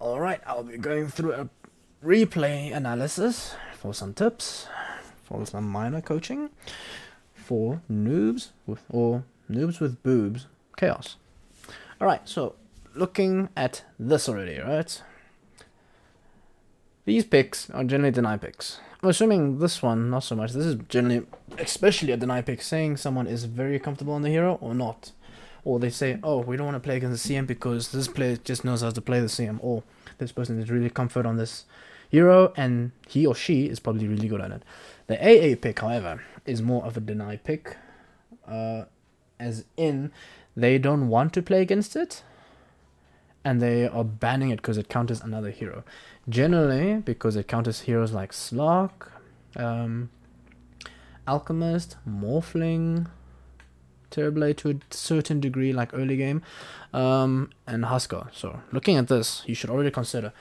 Alright, I'll be going through a replay analysis for some tips, for some minor coaching, for noobs with boobs chaos. Alright, so looking at this already, right? These picks are generally deny picks. I'm assuming this one, not so much. This is generally, especially a deny pick, saying someone is very comfortable on the hero or not. Or they say, oh, we don't want to play against the CM because this player just knows how to play the CM. Or this person is really comfort on this hero and he or she is probably really good at it. The AA pick, however, is more of a deny pick. As in, they don't want to play against it. And they are banning it because it counters another hero. Generally, because it counters heroes like Slark, Alchemist, Morphling, Terrorblade to a certain degree, like early game, and Husker. So, looking at this, you should already consider,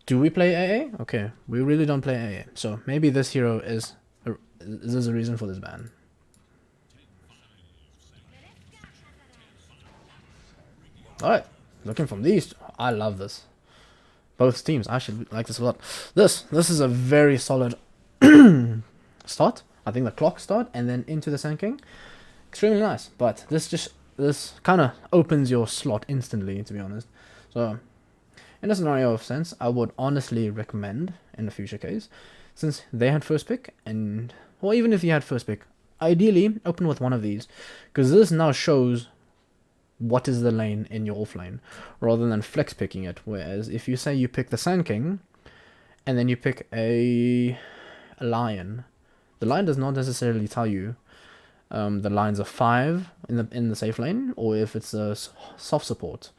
do we play AA? Okay, we really don't play AA. So, maybe this hero is there's a reason for this ban. Alright, looking from these, I love this. Both teams, I should like this a lot. This is a very solid start. I think the clock start and then into the Sand King. Extremely nice, but this kind of opens your slot instantly, to be honest. So, in a scenario of sense, I would honestly recommend, in the future case, since they had first pick, and, or even if you had first pick, ideally, open with one of these, because this now shows what is the lane in your off lane, rather than flex picking it. Whereas if you say you pick the Sand King, and then you pick a lion, the lion does not necessarily tell you the lines of 5 in the safe lane, or if it's a soft support.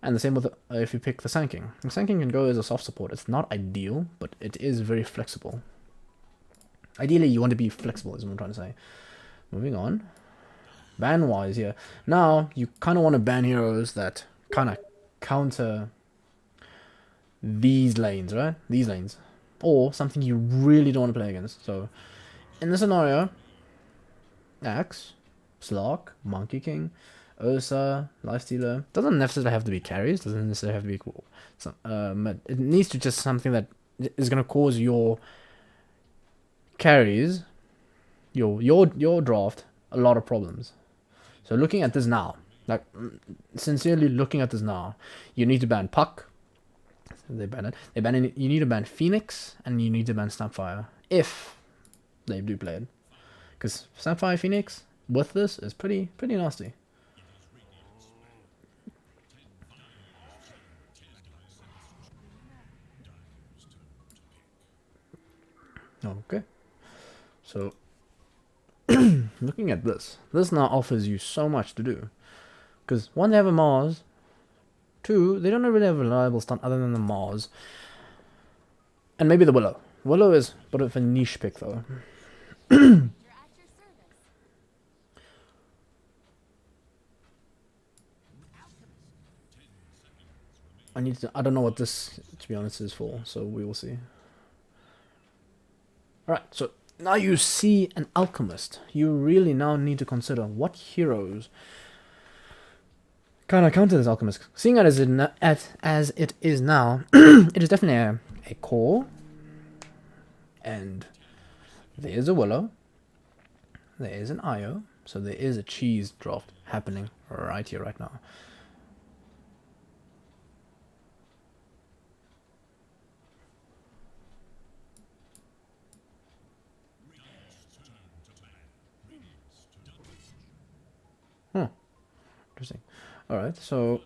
And the same with if you pick the Sand King. The Sand King can go as a soft support. It's not ideal, but it is very flexible. Ideally, you want to be flexible, is what I'm trying to say. Moving on. Ban-wise here. Now, you kind of want to ban heroes that kind of counter these lanes, right? These lanes. Or something you really don't want to play against. So, in this scenario, Axe, Slark, Monkey King, Ursa, Lifestealer. Doesn't necessarily have to be carries. Doesn't necessarily have to be cool. So, it needs to just something that is going to cause your carries, your draft, a lot of problems. So looking at this now, like sincerely looking at this now, you need to ban Puck. They ban it. They ban it. You need to ban Phoenix and you need to ban Snapfire if they do play it, because Snapfire Phoenix with this is pretty nasty. Okay, so looking at this now offers you so much to do. Because one, they have a Mars. Two, they don't really have a reliable stun other than the Mars. And maybe the Willow. Willow is a bit of a niche pick though. I don't know what this, to be honest, is for, so we will see. Alright, so now you see an Alchemist. You really now need to consider what heroes kind of counter this Alchemist. Seeing it as it is now, it is definitely a core. And there is a Willow. There is an Io. So there is a cheese draft happening right here, right now. Interesting. Alright, so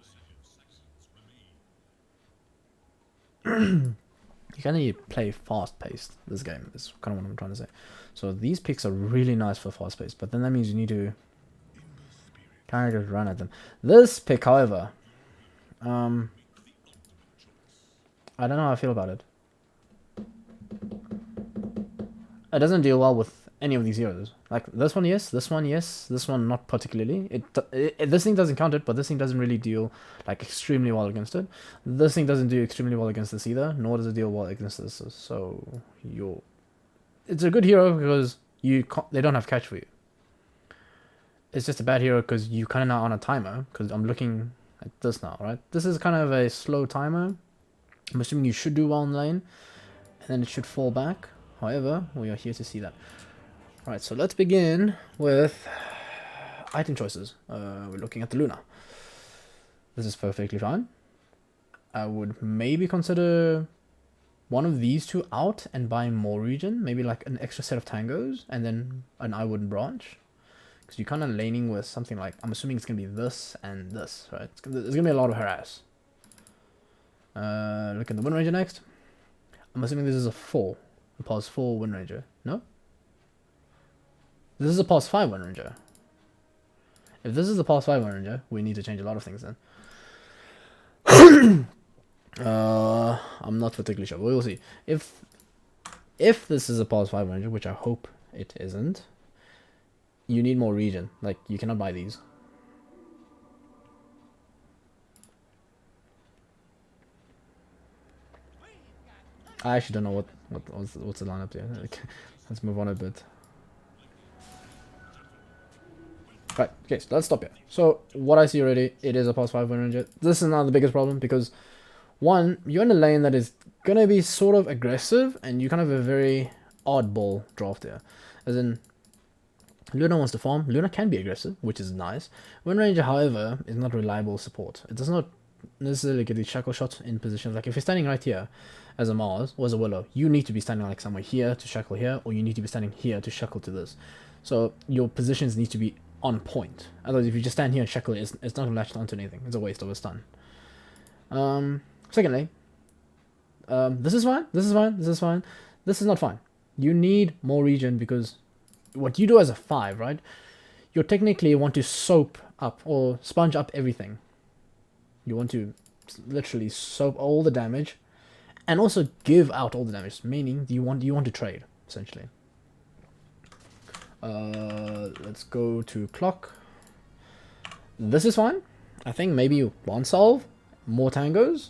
you kind of need to play fast-paced this game, is kind of what I'm trying to say. So these picks are really nice for fast-paced, but then that means you need to kind of just run at them. This pick, however, I don't know how I feel about it. It doesn't deal well with any of these heroes. Like this one, yes. This one, yes. This one, not particularly. This thing doesn't count it, but this thing doesn't really deal like extremely well against it. This thing doesn't do extremely well against this either, nor does it deal well against this. So it's a good hero because they don't have catch for you. It's just a bad hero because you kind of now on a timer. Because I'm looking like this now, right? This is kind of a slow timer. I'm assuming you should do well in lane, and then it should fall back. However, we are here to see that. Alright, so let's begin with item choices. We're looking at the Luna. This is perfectly fine. I would maybe consider one of these two out and buying more regen. Maybe like an extra set of tangos and then an I wouldn't branch. Because you're kind of laning with something like, I'm assuming it's going to be this and this, right? There's going to be a lot of harass. Look at the Wind Ranger next. I'm assuming this is a 4. A pause 4 Wind Ranger. No? This is a pause 5 Wind Ranger. If this is a pause 5 Wind Ranger, we need to change a lot of things then. I'm not particularly sure. We'll see. If this is a pause 5 Wind Ranger, which I hope it isn't, you need more regen. Like, you cannot buy these. I actually don't know what's the lineup here. Like, let's move on a bit. Right, okay, so let's stop here. So, what I see already, it is a pause 5 Wind Ranger. This is not the biggest problem because, one, you're in a lane that is going to be sort of aggressive and you kind of have a very oddball draft here. As in, Luna wants to farm. Luna can be aggressive, which is nice. Wind Ranger, however, is not reliable support. It does not necessarily get these shackle shots in positions. Like if you're standing right here as a Mars or as a Willow, you need to be standing like somewhere here to shackle here, or you need to be standing here to shackle to this. So your positions need to be on point. Otherwise, if you just stand here and shackle it, it's not latched onto anything. It's a waste of a stun. Secondly, this is fine. This is fine. This is fine. This is not fine. You need more regen because what you do as a 5, right? You technically want to soap up or sponge up everything. You want to literally soap all the damage and also give out all the damage, meaning you want to trade, essentially. Let's go to clock. This is fine. I think maybe one solve, more tangos.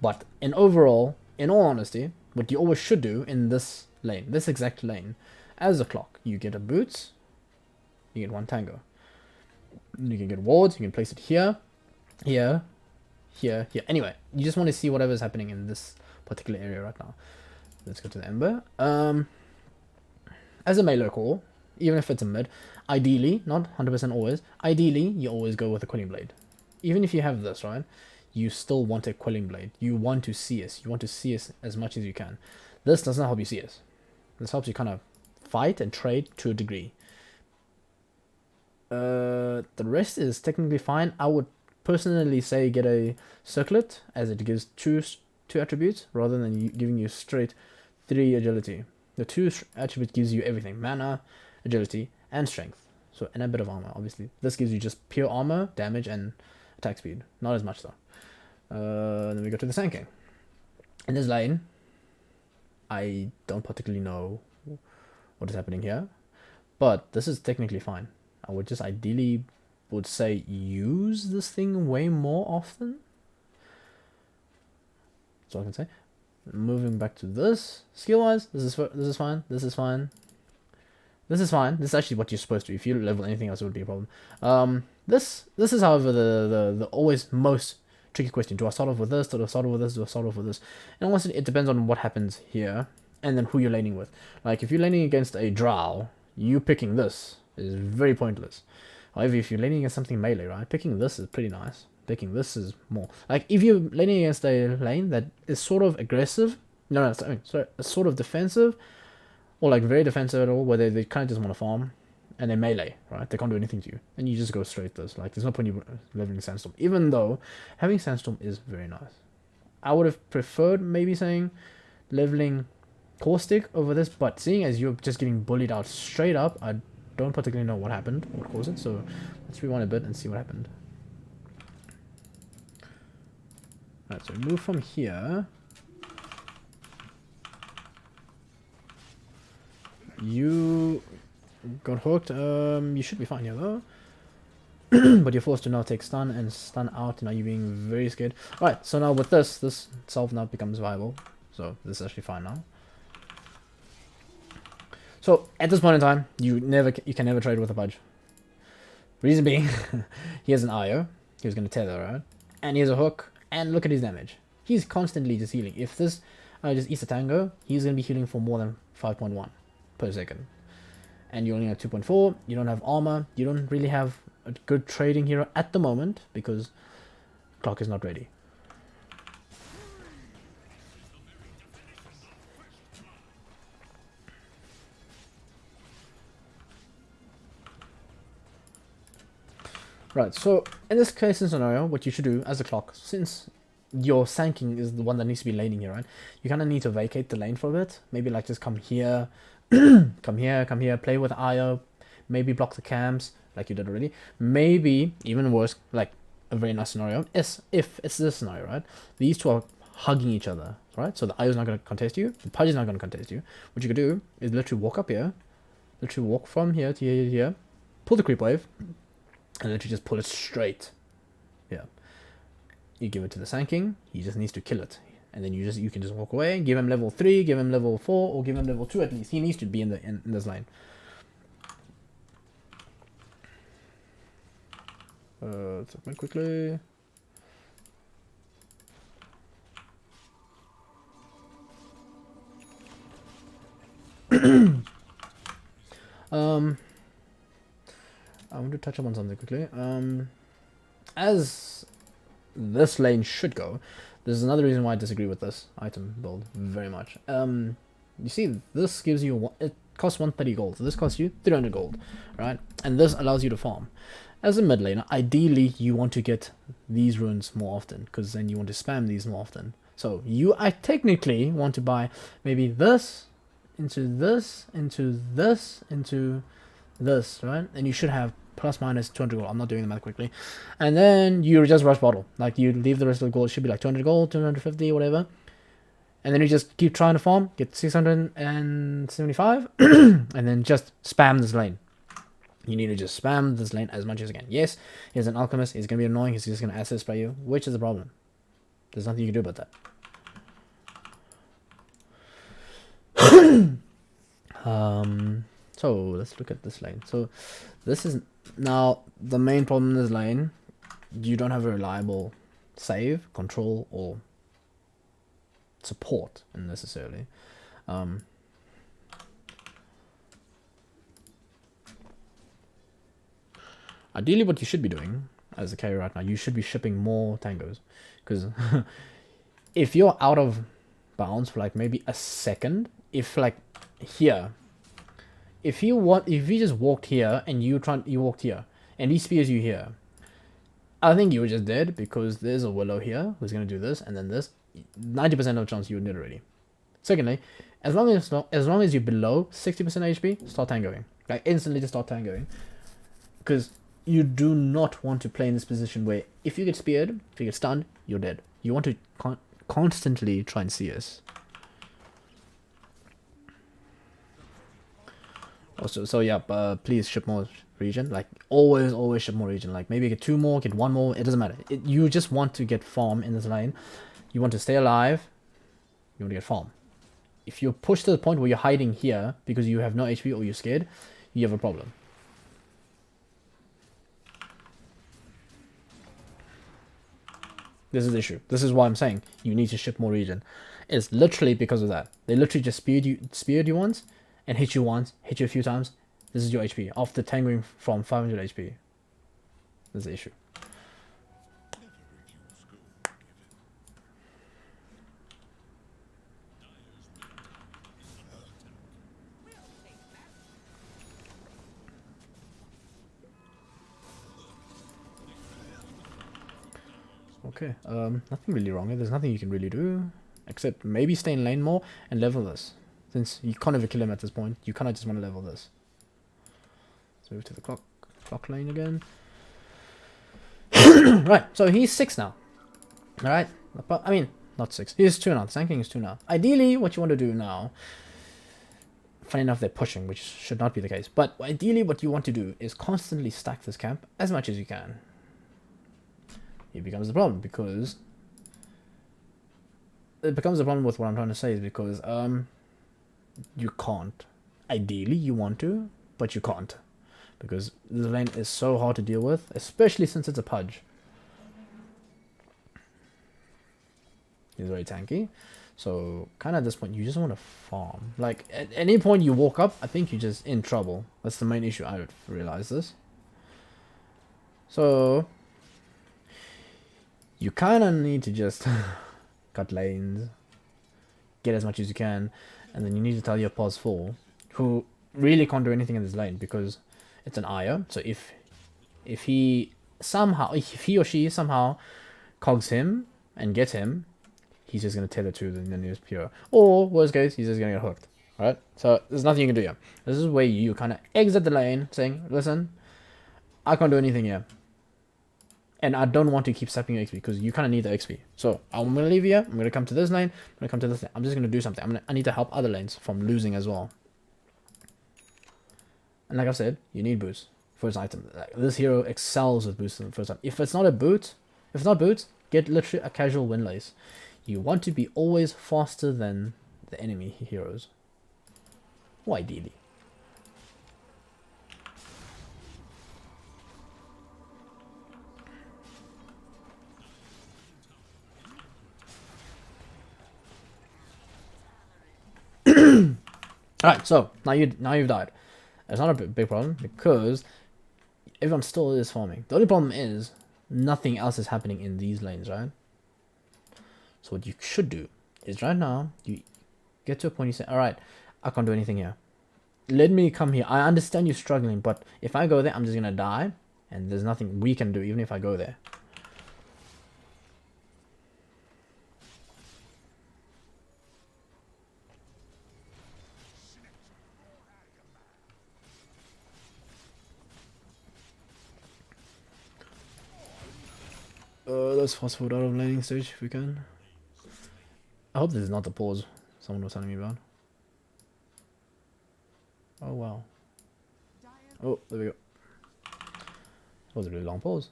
But in overall, in all honesty, what you always should do in this lane, this exact lane, as a clock, you get a boots, you get one tango. You can get wards, you can place it here, here, here, here. Anyway, you just want to see whatever's happening in this particular area right now. Let's go to the Ember. As a melee core, even if it's a mid, ideally, not 100% always, ideally, you always go with a Quelling Blade. Even if you have this, right, you still want a Quelling Blade. You want to CS. You want to CS as much as you can. This does not help you CS. This helps you kind of fight and trade to a degree. The rest is technically fine. I would personally say get a Circlet, as it gives two attributes rather than giving you straight 3 agility. The 2 attribute gives you everything: mana, agility, and strength. So, and a bit of armor, obviously. This gives you just pure armor, damage, and attack speed. Not as much though. Then we go to the Sand King. In this lane, I don't particularly know what is happening here, but this is technically fine. I would just ideally would say use this thing way more often. That's all I can say. Moving back to this, skill-wise, this is fine. This is fine. This is fine. This is actually what you're supposed to. If you level anything else, it would be a problem. This is, however, the always most tricky question. Do I start off with this? Do I start off with this? Do I start off with this? And honestly, it depends on what happens here and then who you're laning with. Like, if you're laning against a Drow, you picking this is very pointless. However, if you're laning against something melee, right, picking this is pretty nice. Picking this is more. Like, if you're laning against a lane that is sort of aggressive, sorry, sort of defensive, or like very defensive at all, where they kind of just want to farm, and they melee, right? They can't do anything to you, and you just go straight this. Like, there's no point in you leveling Sandstorm, even though having Sandstorm is very nice. I would have preferred maybe saying leveling Caustic over this, but seeing as you're just getting bullied out straight up, I don't particularly know what happened, what caused it, so let's rewind a bit and see what happened. Alright, so we move from here. You got hooked. You should be fine here though. But you're forced to now take stun and stun out. Now you're being very scared. Alright, so now with this solve now becomes viable. So this is actually fine now. So at this point in time, you can never trade with a Pudge. Reason being, he has an IO. He was going to tether, right? And he has a hook, and look at his damage. He's constantly just healing. If this just eats a tango, he's going to be healing for more than 5.1 per second. And you only have 2.4, you don't have armor, you don't really have a good trading hero at the moment, because clock is not ready. Right, so in this case and scenario, what you should do as a clock, since your Sanking is the one that needs to be laning here, right? You kind of need to vacate the lane for a bit. Maybe like just come here, come here, play with IO, maybe block the camps like you did already. Maybe, even worse, like a very nice scenario, is if it's this scenario, right? These two are hugging each other, right? So the IO is not going to contest you, the Pudge is not going to contest you. What you could do is literally walk up here, literally walk from here to here, here, pull the creep wave, and literally just pull it straight. Yeah. You give it to the Sanking, he just needs to kill it. And then you can just walk away, give him level 3, give him level 4, or give him level 2 at least. He needs to be in this line. Let's open it quickly. I want to touch up on something quickly. As this lane should go, there's another reason why I disagree with this item build very much. You see, this gives you it costs 130 gold, so this costs you 300 gold, right? And this allows you to farm. As a mid laner, ideally you want to get these runes more often, because then you want to spam these more often. So I technically want to buy maybe this into this into this into this, right? And you should have plus minus 200 gold. I'm not doing the math quickly. And then you just rush bottle. Like you leave the rest of the gold. It should be like 200 gold, 250, whatever. And then you just keep trying to farm, get 675, and then just spam this lane. You need to just spam this lane as much as you can. Yes, he's an alchemist. He's going to be annoying. He's just going to acid spray you, which is the problem. There's nothing you can do about that. So let's look at this lane. So this is now the main problem in this lane. You don't have a reliable save, control, or support necessarily. Ideally, what you should be doing as a carry right now, you should be shipping more tangos, because if you're out of bounds for like maybe a second, if like here, if you just walked here and you walked here and he spears you here, I think you were just dead, because there's a Willow here who's gonna do this and then this. 90% of chance you were dead already. Secondly, as long as you're below 60% HP, start tangoing. Like instantly just start tangoing, because you do not want to play in this position where if you get speared, if you get stunned, you're dead. You want to constantly try and CS. Also, so yeah, please ship more region. Like always ship more region. Like maybe get 2 more, get 1 more. It doesn't matter. You just want to get farm in this lane. You want to stay alive. You want to get farm. If you're pushed to the point where you're hiding here because you have no HP or you're scared, you have a problem. This is the issue. This is why I'm saying you need to ship more region. It's literally because of that. They literally just speared you once and hit you once, hit you a few times. This is your HP after tangoing from 500 HP. This is the issue. Okay, nothing really wrong here. There's nothing you can really do, except maybe stay in lane more and level this. Since you can't ever kill him at this point, you kind of just want to level this. Let's move to the clock lane again. Right, so he's 6 now. Alright, I mean, not 6. He's 2 now. The Sand King is 2 now. Ideally, what you want to do now, funny enough, they're pushing, which should not be the case. But ideally, what you want to do is constantly stack this camp as much as you can. It becomes a problem because with what I'm trying to say is because you can't. Ideally you want to, but you can't, because the lane is so hard to deal with, especially since it's a Pudge. He's very tanky. So kind of at this point, you just want to farm. Like at any point you walk up, I think you're just in trouble. That's the main issue. I would realize this. So you kind of need to just cut lanes, get as much as you can, and then you need to tell your pos 4, who really can't do anything in this lane because it's an IO. So if he or she somehow cogs him and gets him, he's just gonna tailor to the nearest pure. Or worst case, he's just gonna get hooked. Right? So there's nothing you can do here. This is where you kind of exit the lane, saying, "Listen, I can't do anything here, and I don't want to keep stepping your XP because you kind of need the XP. So I'm gonna leave here. I'm gonna come to this lane. I'm gonna come to this lane. I'm just gonna do something. I need to help other lanes from losing as well. And like I said, you need boots. First item. Like, this hero excels with boots in the first time. If it's not boots, get literally a casual win lace. You want to be always faster than the enemy heroes. Or ideally. Alright, so now you've died. It's not a big problem because everyone still is farming. The only problem is nothing else is happening in these lanes, right? So what you should do is right now you get to a point you say, alright, I can't do anything here. Let me come here. I understand you're struggling, but if I go there, I'm just gonna die, and there's nothing we can do even if I go there. Let's fast forward out of landing stage if we can. I hope this is not the pause someone was telling me about. Oh wow. Oh, there we go. That was a really long pause.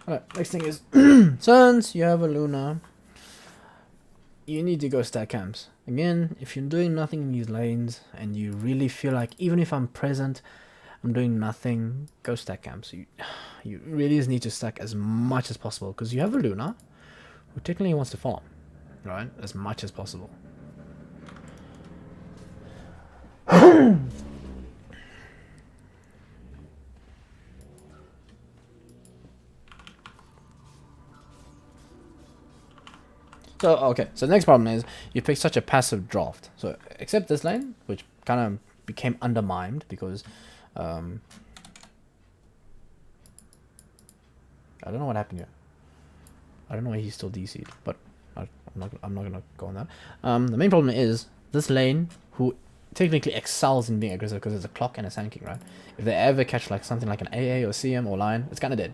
Alright, next thing is, since you have a Luna, you need to go stack camps. Again, if you're doing nothing in these lanes, and you really feel like, even if I'm present, I'm doing nothing, go stack camps. You really just need to stack as much as possible, because you have a Luna, who technically wants to farm, right? As much as possible. So, okay, so the next problem is you pick such a passive draft. So, except this lane, which kind of became undermined because I don't know what happened here. I don't know why he's still DC'd, but I'm not gonna go on that. The main problem is this lane, who technically excels in being aggressive because it's a clock and a sanking, right? If they ever catch like something like an AA or CM or Lion, it's kind of dead.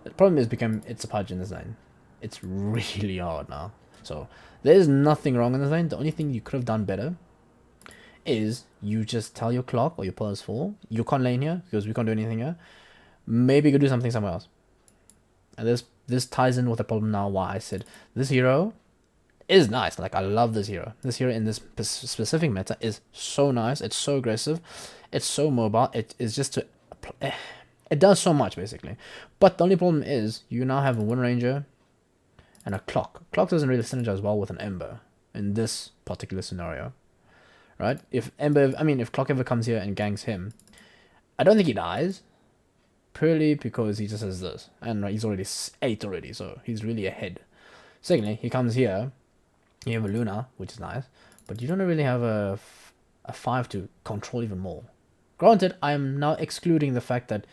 The problem is it's a pudge in this lane. It's really hard now. So there's nothing wrong in this lane. The only thing you could have done better is you just tell your clock or your pulse 4, you can't lane here because we can't do anything here. Maybe you could do something somewhere else. And this ties in with the problem now why I said this hero is nice. Like, I love this hero. This hero in this specific meta is so nice. It's so aggressive. It's so mobile. It is just to... It does so much, basically. But the only problem is you now have a Wind Ranger and a Clock. Clock doesn't really synergize well with an Ember in this particular scenario. Right? If Clock ever comes here and ganks him, I don't think he dies. Purely because he just has this. And he's already 8 already, so he's really ahead. Secondly, he comes here. You have a Luna, which is nice. But you don't really have a 5 to control even more. Granted, I am now excluding the fact that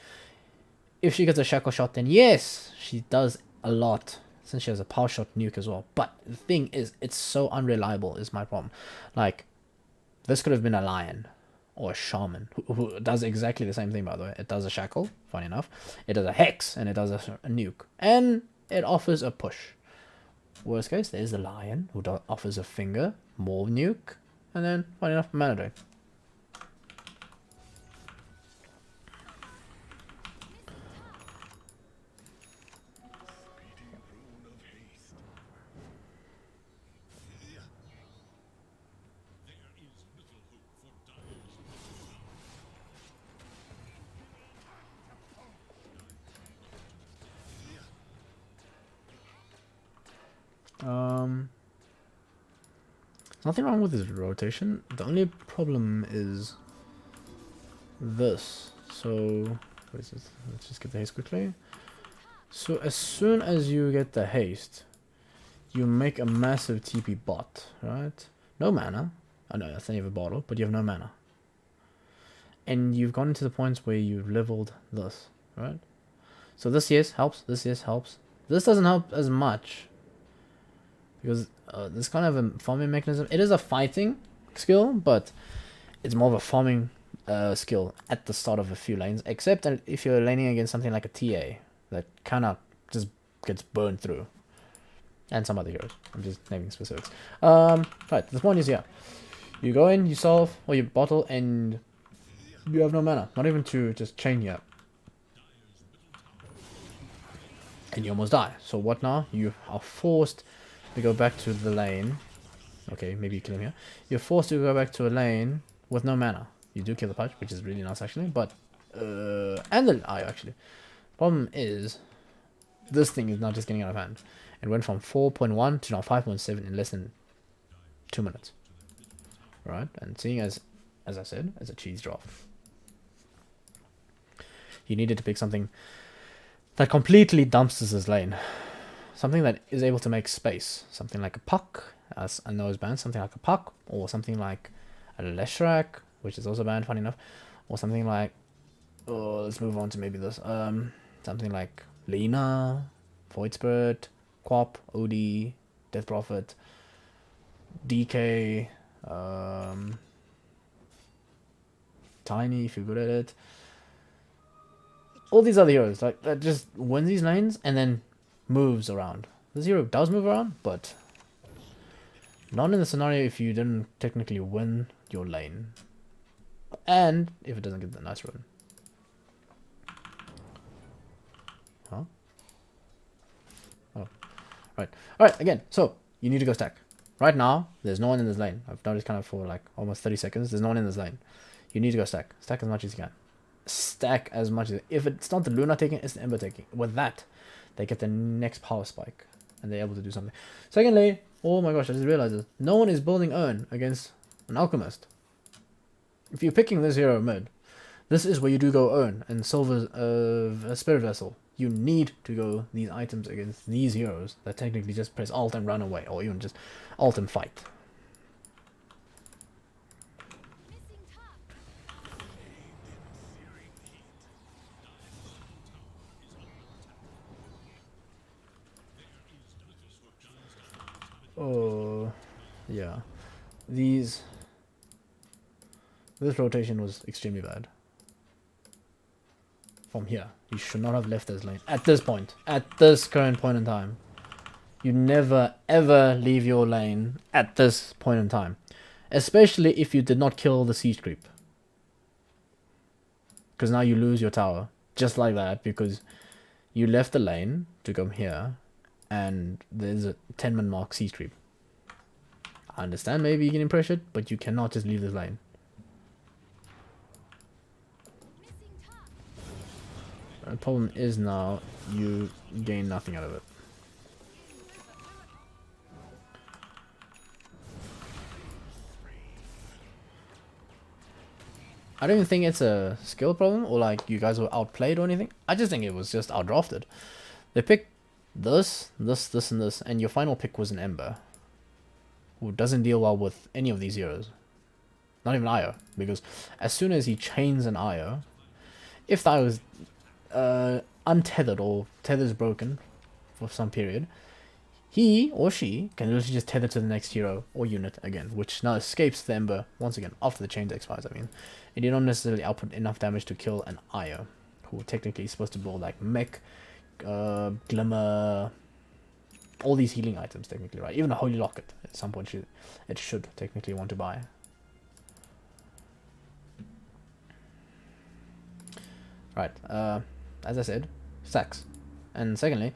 if she gets a shackle shot, then yes, she does a lot. Since she has a power shot nuke as well. But the thing is, it's so unreliable is my problem. Like, this could have been a Lion. Or a Shaman, who does exactly the same thing, by the way. It does a shackle, funny enough. It does a hex, and it does a nuke. And it offers a push. Worst case, there's the Lion, who offers a finger, more nuke, and then, funny enough, mana drain. There's nothing wrong with his rotation. The only problem is this. So, what is this? Let's just get the haste quickly. So as soon as you get the haste, you make a massive TP bot, right? No mana. I know that's not even a bottle, but you have no mana. And you've gotten to the points where you've leveled this, right? So this yes helps, this yes helps. This doesn't help as much. Because this kind of a farming mechanism. It is a fighting skill, but it's more of a farming skill at the start of a few lanes. Except that if you're laning against something like a TA, that kind of just gets burned through. And some other heroes. I'm just naming specifics. Right, the point is here. You go in, you solve, or you bottle, and you have no mana. Not even to just chain you up. And you almost die. So what now? You are forced to go back to the lane. Okay, maybe you kill him here. You're forced to go back to a lane with no mana. You do kill the punch, which is really nice actually, but and the eye actually. Problem is, this thing is not just getting out of hand. It went from 4.1 to now 5.7 in less than 2 minutes. Right, and seeing as I said, as a cheese drop, you needed to pick something that completely dumpsters his lane. Something that is able to make space. Something like a puck, as I know is banned. Something like a puck, or something like a Leshrac, which is also banned, funny enough. Or something like, oh, let's move on to maybe this. Something like Lena, Void Spirit, Quap, OD, Death Prophet, DK, Tiny if you're good at it. All these other heroes like that just wins these lanes and then moves around. This hero does move around, but not in the scenario if you didn't technically win your lane. And if it doesn't get the nice run. Huh? Oh. Right. Alright, again, so you need to go stack. Right now, there's no one in this lane. I've noticed kind of for like almost 30 seconds, there's no one in this lane. You need to go stack. Stack as much as you can. Stack as much as... If it's not the Luna taking, it's the Ember taking. With that, they get the next power spike. And they're able to do something. Secondly, oh my gosh, I just realized this. No one is building Urn against an Alchemist. If you're picking this hero mid, this is where you do go Urn and Silver's a Spirit Vessel. You need to go these items against these heroes that technically just press alt and run away, or even just alt and fight. Oh, yeah. This rotation was extremely bad. From here, you should not have left this lane. At this point. At this current point in time. You never ever leave your lane at this point in time. Especially if you did not kill the siege creep. Because now you lose your tower. Just like that, because you left the lane to come here. And there's a 10-man mark siege creep. I understand maybe you can impress it, but you cannot just leave this lane. The problem is now you gain nothing out of it. I don't even think it's a skill problem or like you guys were outplayed or anything. I just think it was just outdrafted. They picked this, this, and this, and your final pick was an Ember, who doesn't deal well with any of these heroes. Not even Io, because as soon as he chains an Io, if the Io is untethered or tether's broken for some period, he or she can literally just tether to the next hero or unit again, which now escapes the Ember once again after the chain expires. I mean, and you don't necessarily output enough damage to kill an Io, who technically is supposed to build like mech, glimmer, all these healing items technically, right? Even a holy locket at some point it should technically want to buy. Right, as I said, stacks. And secondly,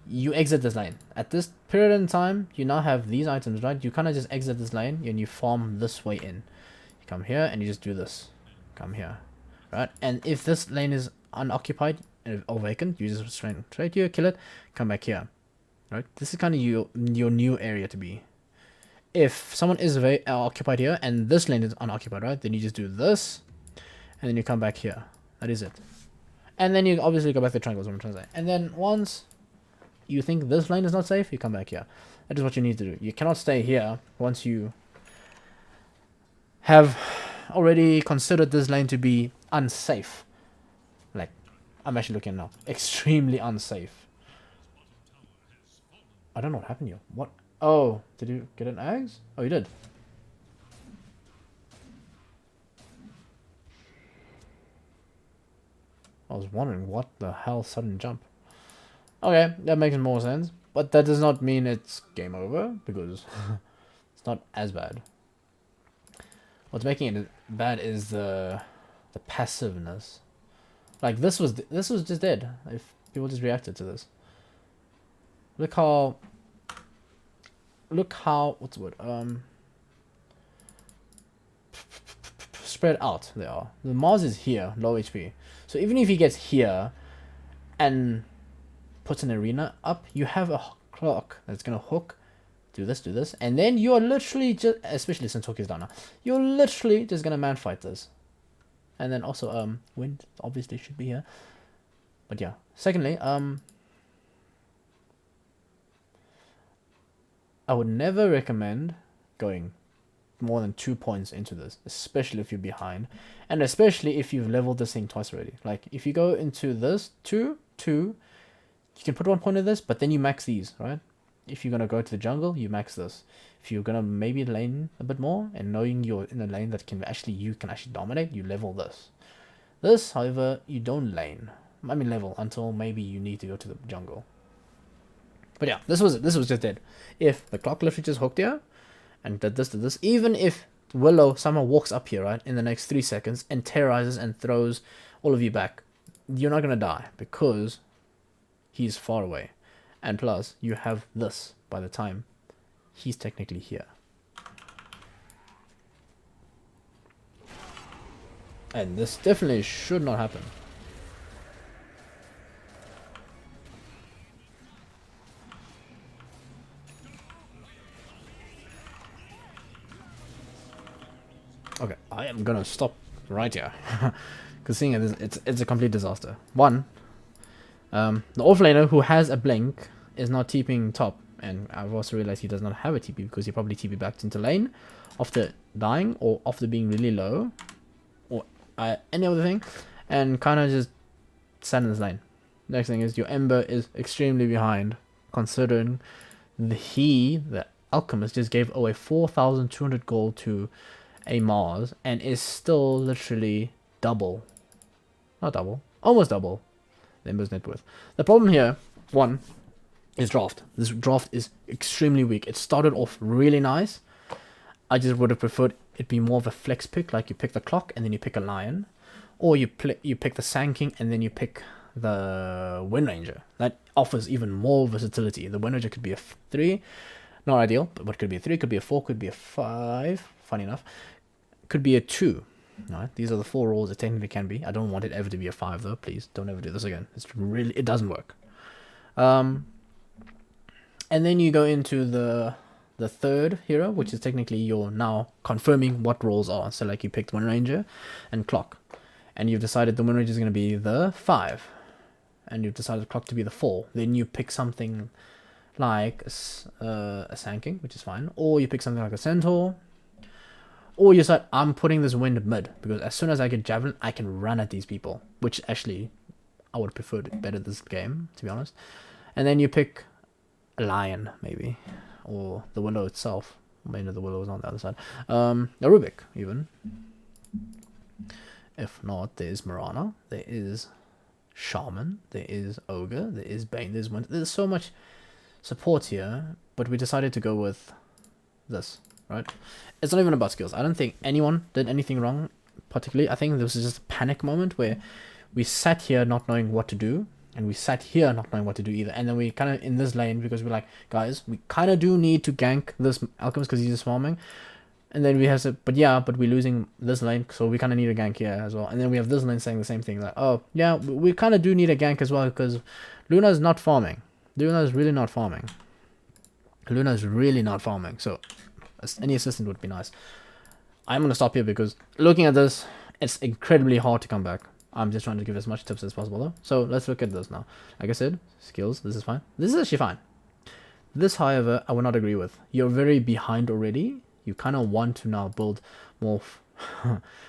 you exit this lane. At this period in time, you now have these items, right? You kind of just exit this lane and you farm this way in. You come here and you just do this. Come here, right? And if this lane is unoccupied or vacant, you just straight here, kill it, come back here. right? This is kind of your new area to be. If someone is occupied here and this lane is unoccupied, right? Then you just do this, and then you come back here. That is it. And then you obviously go back to triangles, what I'm trying to say. And then once you think this lane is not safe, you come back here. That is what you need to do. You cannot stay here once you have already considered this lane to be unsafe. Like, I'm actually looking now. Extremely unsafe. I don't know what happened here. What? Oh, did you get an axe? Oh, you did. I was wondering what the hell sudden jump. Okay, that makes more sense. But that does not mean it's game over, because it's not as bad. What's making it bad is the passiveness. Like this was just dead. If people just reacted to this. Look how what's the word? Spread out they are. The Mars is here, low HP. So even if he gets here and puts an arena up, you have a clock that's gonna hook, do this, and then you're literally just, especially since hook is down now, you're literally just gonna man fight this. And then also wind obviously should be here. But yeah. Secondly, I would never recommend going more than 2 points into this, especially if you're behind, and especially if you've leveled this thing twice already. Like if you go into this 2, you can put 1 point in this, but then you max these, right? If you're gonna go to the jungle, you max this. If you're gonna maybe lane a bit more, and knowing you're in a lane that you can actually dominate, you level this. This, however, you don't lane. I mean level until maybe you need to go to the jungle. But yeah, this was just dead. If the clock literally just hooked here and did this, even if Willow somehow walks up here, right, in the next 3 seconds and terrorizes and throws all of you back, you're not gonna die because he's far away. And plus, you have this by the time he's technically here. And this definitely should not happen. Okay, I am gonna stop right here. Because seeing it, it's a complete disaster. One, the offlaner who has a blink is not TPing top. And I've also realized he does not have a TP because he probably TP backed into lane after dying or after being really low. Or any other thing. And kind of just sat in his lane. Next thing is your Ember is extremely behind. Considering the Alchemist just gave away 4,200 gold to a Mars and is still literally double, not double, almost double the Ember's net worth. The problem here, one, is draft. This draft is extremely weak. It started off really nice. I just would have preferred it be more of a flex pick, like you pick the clock and then you pick a lion, or you pick the Sand King and then you pick the Wind Ranger. That offers even more versatility. The Wind Ranger could be a 3, not ideal, but what could be a 3, could be a 4, could be a 5. Funny enough. Could be a 2. Right? These are the 4 roles it technically can be. I don't want it ever to be a 5 though. Please don't ever do this again. It doesn't work. And then you go into the third hero, which is technically you're now confirming what roles are. So like you picked Wind Ranger and Clock, and you've decided the Wind Ranger is going to be the 5, and you've decided Clock to be the 4. Then you pick something like a Sand King, which is fine, or you pick something like a Centaur. Or you said, I'm putting this wind mid, because as soon as I get Javelin, I can run at these people. Which actually, I would prefer it better this game, to be honest. And then you pick a Lion, maybe. Or the Willow itself. Maybe the Willow is on the other side. A Rubik, even. If not, there's Mirana. There is Shaman. There is Ogre. There is Bane. There's Winter. There's so much support here. But we decided to go with this. Right? It's not even about skills. I don't think anyone did anything wrong, particularly. I think this was just a panic moment where we sat here not knowing what to do, and we sat here not knowing what to do either. And then we kind of in this lane because we're like, guys, we kind of do need to gank this Alchemist because he's just swarming. And then we have to, but we're losing this lane, so we kind of need a gank here as well. And then we have this lane saying the same thing, like, oh yeah, we kind of do need a gank as well because Luna's not farming. Luna is really not farming. Luna is really not farming. So any assistant would be nice. I'm going to stop here because looking at this, it's incredibly hard to come back. I'm just trying to give as much tips as possible though. So let's look at this now. Like I said, skills, this is fine. This is actually fine. This, however, I would not agree with. You're very behind already. You kind of want to now build more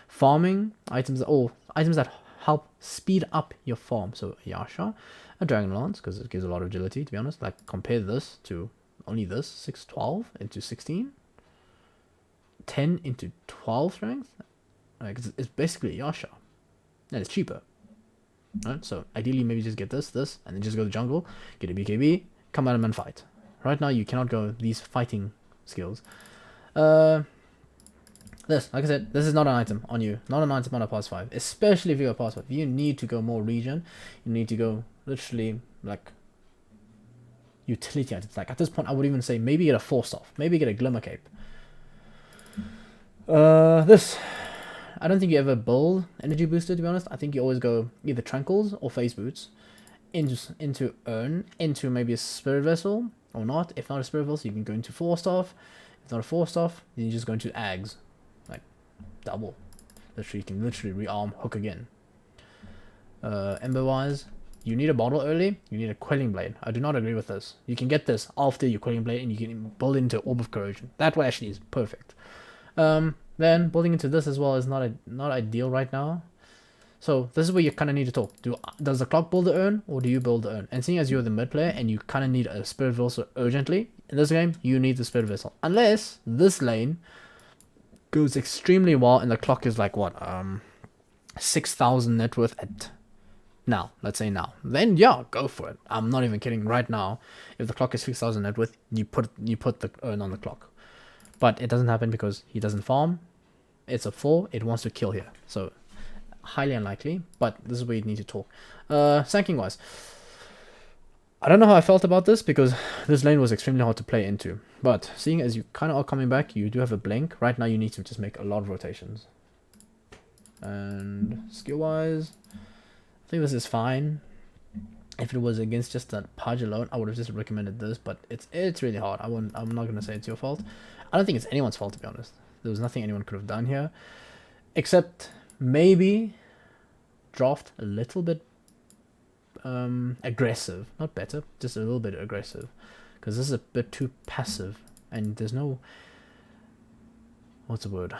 farming items, or items that help speed up your farm. So Yasha, a Dragon Lance, because it gives a lot of agility, to be honest. Like, compare this to only this, 612 into 16. 10 into 12 strength. Like, it's basically Yasha. And it's cheaper. Right? So ideally maybe just get this, and then just go to the jungle, get a BKB, come out and fight. Right now you cannot go these fighting skills. This, like I said, this is not an item on you. Not an item on a pass 5. Especially if you go pass 5. You need to go more region. You need to go literally like utility items. Like at this point I would even say maybe get a force off. Maybe get a glimmer cape. This, I don't think you ever build energy booster, to be honest. I think you always go either tranquils or phase boots into urn, into maybe a spirit vessel or not. If not a spirit vessel, you can go into 4-staff. If not a 4-staff, then you just go into Ags, like double. Literally, you can literally rearm hook again. Ember wise, you need a bottle early. You need a quelling blade. I do not agree with this. You can get this after your quelling blade, and you can build into orb of corrosion. That way actually is perfect. Then building into this as well is not ideal right now. So this is where you kind of need to talk. Does the clock build the urn, or do you build the urn? And seeing as you're the mid player and you kind of need a spirit vessel urgently in this game, you need the spirit vessel. Unless this lane goes extremely well and the clock is like what 6,000 net worth at now. Let's say now. Then yeah, go for it. I'm not even kidding. Right now, if the clock is 6,000 net worth, you put the urn on the clock. But it doesn't happen because he doesn't farm. It's a 4. It wants to kill here. So highly unlikely. But this is where you need to talk. Sanking wise, I don't know how I felt about this because this lane was extremely hard to play into. But seeing as you kind of are coming back, you do have a blink. Right now you need to just make a lot of rotations. And skill wise, I think this is fine. If it was against just that Pudge alone, I would have just recommended this, but it's really hard. I'm not gonna say it's your fault. I don't think it's anyone's fault, to be honest. There was nothing anyone could have done here, except maybe draft a little bit aggressive, not better, just a little bit aggressive, because this is a bit too passive, and there's no, what's the word,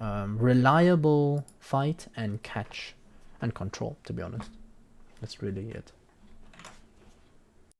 reliable fight and catch and control, to be honest. That's really it.